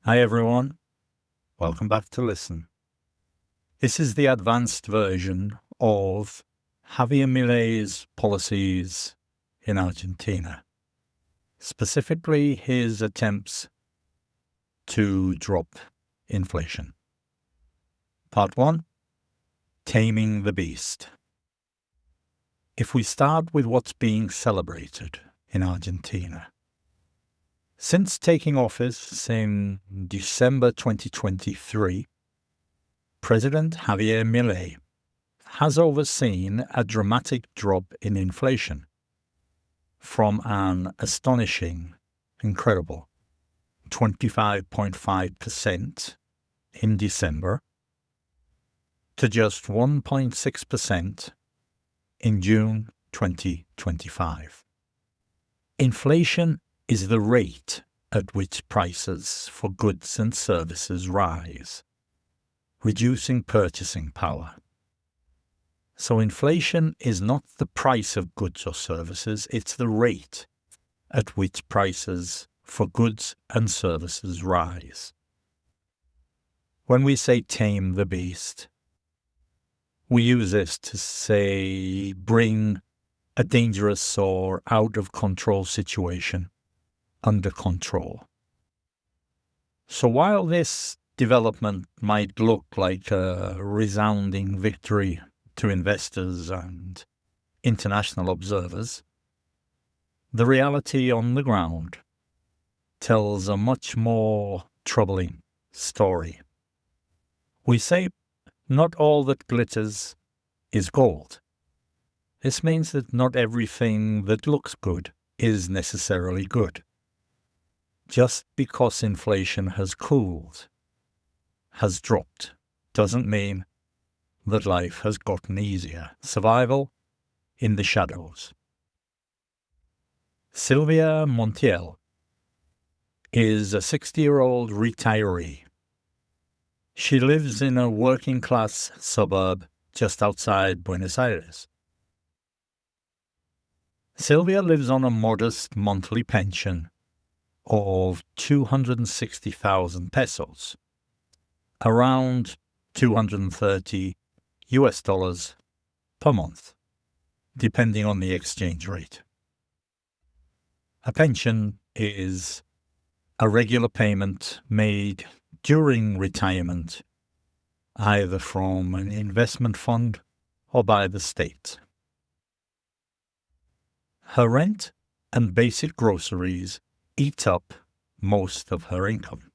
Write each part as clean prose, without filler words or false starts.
Hi everyone, welcome back to Listen. This is the advanced version of Javier Milei's policies in Argentina, specifically his attempts to drop inflation. Part 1, Taming the Beast. If we start with what's being celebrated in Argentina, since taking office in December 2023, President Javier Milei has overseen a dramatic drop in inflation from an astonishing, incredible 25.5% in December to just 1.6% in June 2025. Inflation is the rate at which prices for goods and services rise, reducing purchasing power. So inflation is not the price of goods or services, it's the rate at which prices for goods and services rise. When we say tame the beast, we use this to say bring a dangerous or out of control situation under control. So while this development might look like a resounding victory to investors and international observers, the reality on the ground tells a much more troubling story. We say not all that glitters is gold. This means that not everything that looks good is necessarily good. Just because inflation has cooled, has dropped, doesn't mean that life has gotten easier. Survival in the shadows. Silvia Montiel is a 60-year-old retiree. She lives in a working-class suburb just outside Buenos Aires. Silvia lives on a modest monthly pension of 260,000 pesos, around $230 per month, depending on the exchange rate. A pension is a regular payment made during retirement, either from an investment fund or by the state. Her rent and basic groceries eat up most of her income.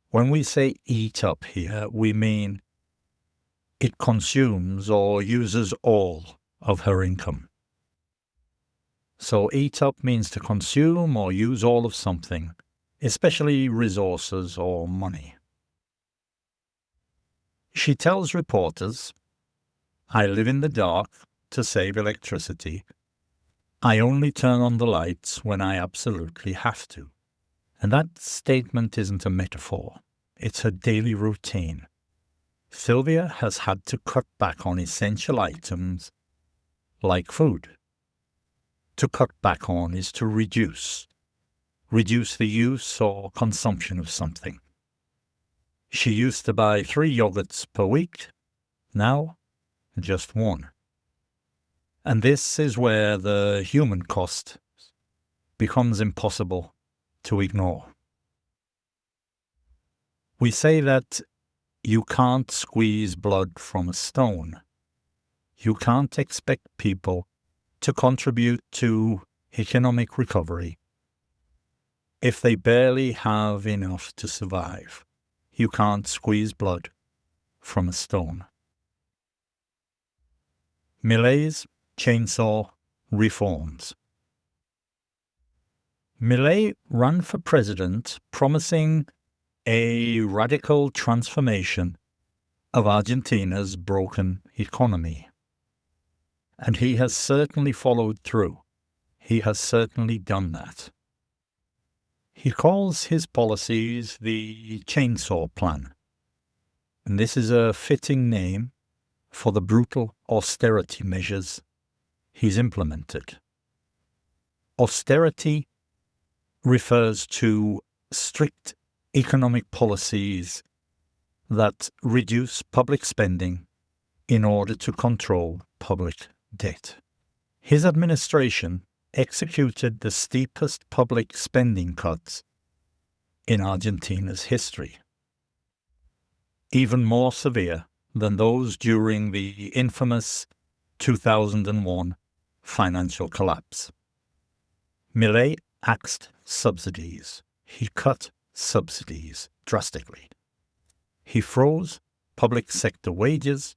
When we say eat up here, we mean it consumes or uses all of her income. So eat up means to consume or use all of something, especially resources or money. She tells reporters, "I live in the dark to save electricity. I only turn on the lights when I absolutely have to." And that statement isn't a metaphor. It's her daily routine. Silvia has had to cut back on essential items like food. To cut back on is to reduce the use or consumption of something. She used to buy 3 yogurts per week, now just 1. And this is where the human cost becomes impossible to ignore. We say that you can't squeeze blood from a stone. You can't expect people to contribute to economic recovery if they barely have enough to survive. You can't squeeze blood from a stone. Milei's chainsaw reforms. Milei ran for president promising a radical transformation of Argentina's broken economy. And he has certainly followed through. He has certainly done that. He calls his policies the Chainsaw Plan. And this is a fitting name for the brutal austerity measures he's implemented. Austerity refers to strict economic policies that reduce public spending in order to control public debt. His administration executed the steepest public spending cuts in Argentina's history, even more severe than those during the infamous 2001 financial collapse. Milei axed subsidies. He cut subsidies drastically. He froze public sector wages,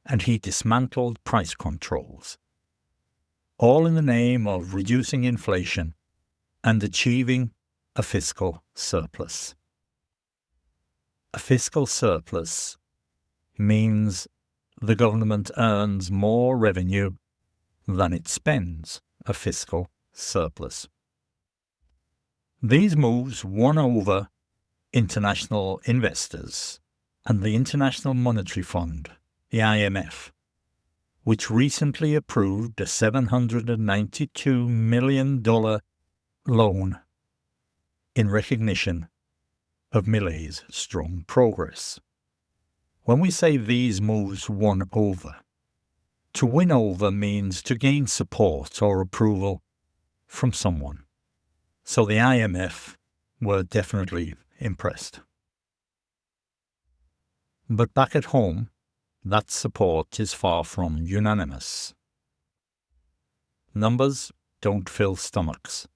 and he dismantled price controls, all in the name of reducing inflation and achieving a fiscal surplus. A fiscal surplus means the government earns more revenue than it spends, a fiscal surplus. These moves won over international investors and the International Monetary Fund, the IMF, which recently approved a $792 million loan in recognition of Milei's strong progress. When we say these moves won over, to win over means to gain support or approval from someone. So the IMF were definitely impressed. But back at home, that support is far from unanimous. Numbers don't fill stomachs.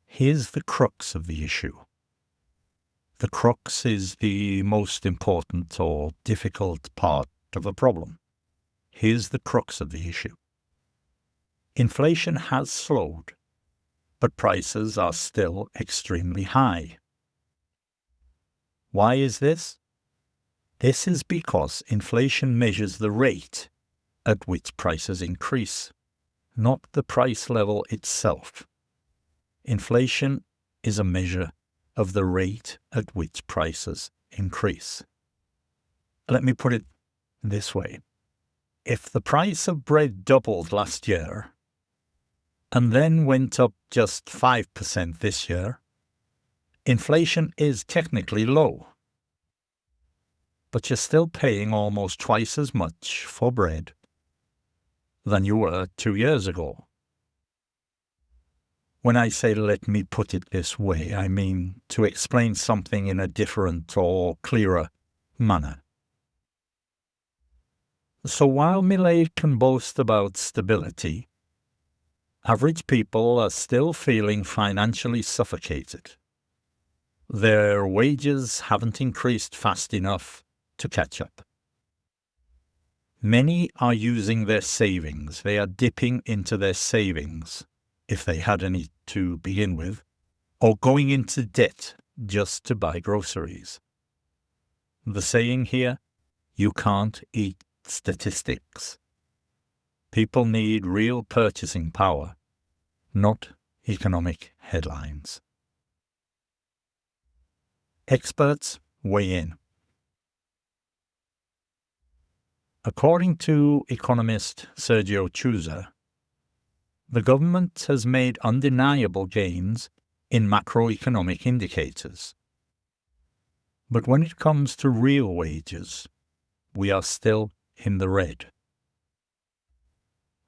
Here's the crux of the issue. The crux is the most important or difficult part of a problem. Here's the crux of the issue. Inflation has slowed, but prices are still extremely high. Why is this? This is because inflation measures the rate at which prices increase, not the price level itself. Inflation is a measure of the rate at which prices increase. Let me put it this way. If the price of bread doubled last year and then went up just 5% this year, inflation is technically low. But you're still paying almost twice as much for bread than you were 2 years ago. When I say let me put it this way, I mean to explain something in a different or clearer manner. So while Milei can boast about stability, average people are still feeling financially suffocated. Their wages haven't increased fast enough to catch up. Many are using their savings. They are dipping into their savings, if they had any to begin with, or going into debt just to buy groceries. The saying here, you can't eat statistics. People need real purchasing power, not economic headlines. Experts weigh in. According to economist Sergio Chuza, the government has made undeniable gains in macroeconomic indicators. But when it comes to real wages, we are still in the red.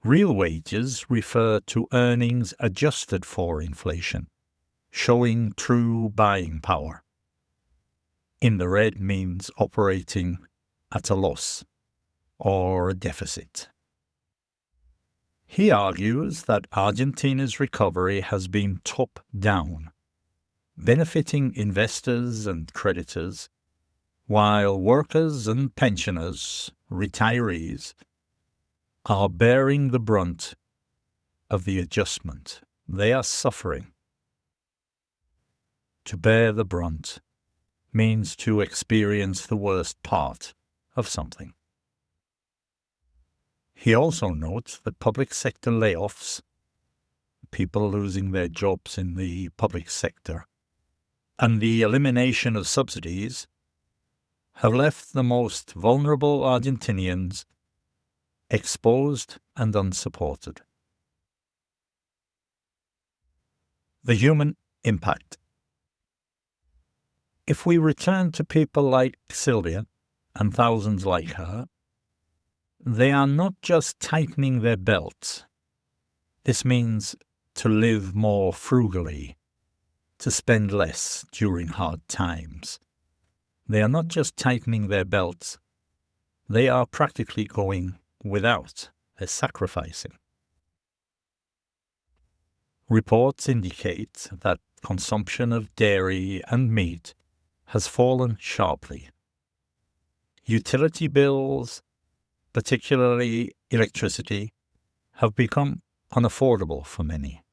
Real wages refer to earnings adjusted for inflation, showing true buying power. In the red means operating at a loss or a deficit. He argues that Argentina's recovery has been top-down, benefiting investors and creditors, while workers and pensioners, retirees, are bearing the brunt of the adjustment. They are suffering. To bear the brunt means to experience the worst part of something. He also notes that public sector layoffs, people losing their jobs in the public sector, and the elimination of subsidies have left the most vulnerable Argentinians exposed and unsupported. The human impact. If we return to people like Silvia and thousands like her, they are not just tightening their belts. This means to live more frugally, to spend less during hard times. They are not just tightening their belts, they are practically going without. They're sacrificing. Reports indicate that consumption of dairy and meat has fallen sharply. Utility bills, particularly electricity, have become unaffordable for many.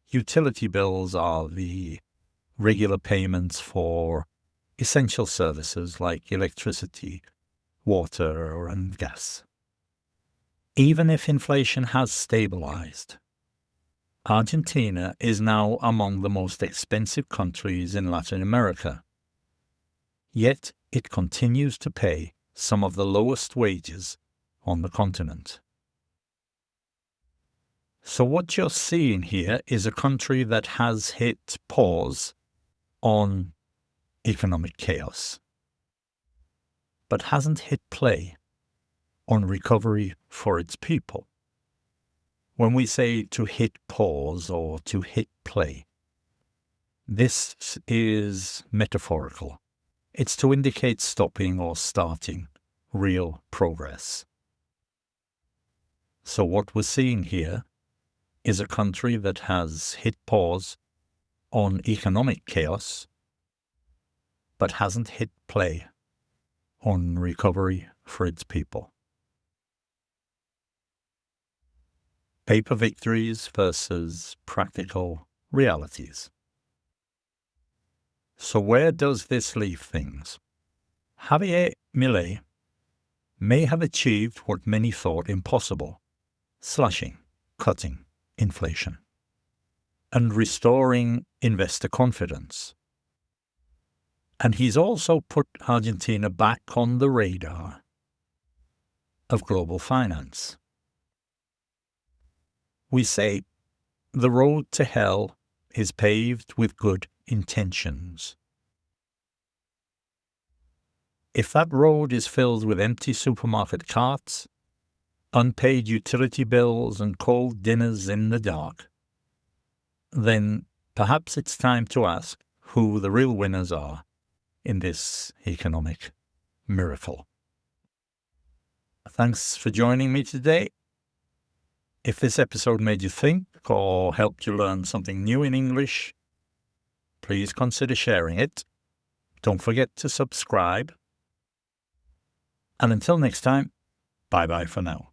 Utility bills are the regular payments for essential services like electricity, water, and gas. Even if inflation has stabilized, Argentina is now among the most expensive countries in Latin America. Yet it continues to pay some of the lowest wages on the continent. So what you're seeing here is a country that has hit pause on economic chaos, but hasn't hit play on recovery for its people. When we say to hit pause or to hit play, this is metaphorical. It's to indicate stopping or starting real progress. So what we're seeing here is a country that has hit pause on economic chaos, but hasn't hit play on recovery for its people. Paper victories versus practical realities. So where does this leave things? Javier Milei may have achieved what many thought impossible, slashing, cutting inflation, and restoring investor confidence. And he's also put Argentina back on the radar of global finance. We say the road to hell is paved with good intentions. If that road is filled with empty supermarket carts, unpaid utility bills, and cold dinners in the dark, then perhaps it's time to ask who the real winners are in this economic miracle. Thanks for joining me today. If this episode made you think or helped you learn something new in English, please consider sharing it. Don't forget to subscribe. And until next time, bye-bye for now.